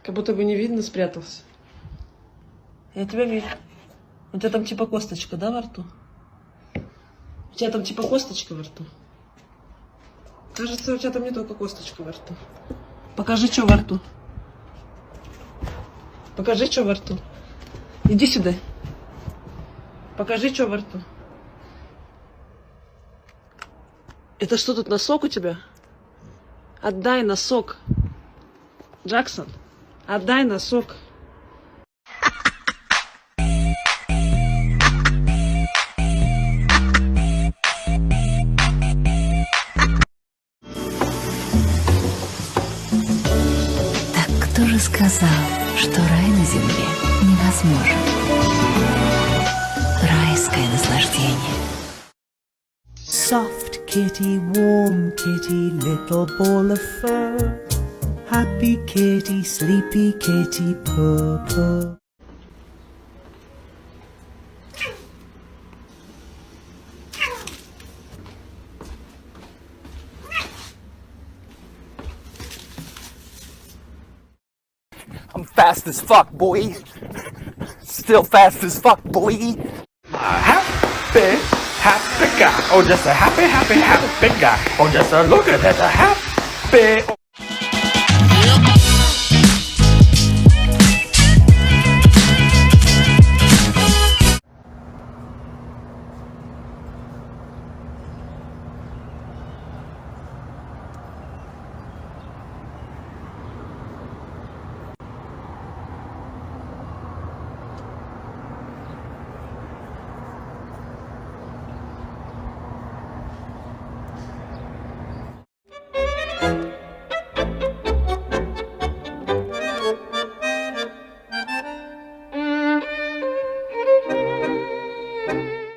Как будто бы не видно, спрятался. Я тебя вижу. У тебя там типа косточка, да, во рту? У тебя там типа косточка во рту? Кажется, у тебя там не только косточка во рту. Покажи, что во рту. Покажи, что во рту. Иди сюда. Покажи, что во рту. Это что тут, носок у тебя? Отдай носок. Джексон, отдай носок. Так кто же сказал, что рай на земле невозможен? Райское наслаждение. Soft kitty, warm kitty, little ball of fur. Happy kitty, sleepy kitty, purr. I'm fast as fuck, boy. Still fast as fuck, boy. Happy guy. Oh, just a happy guy. Oh, just a look at that, a happy.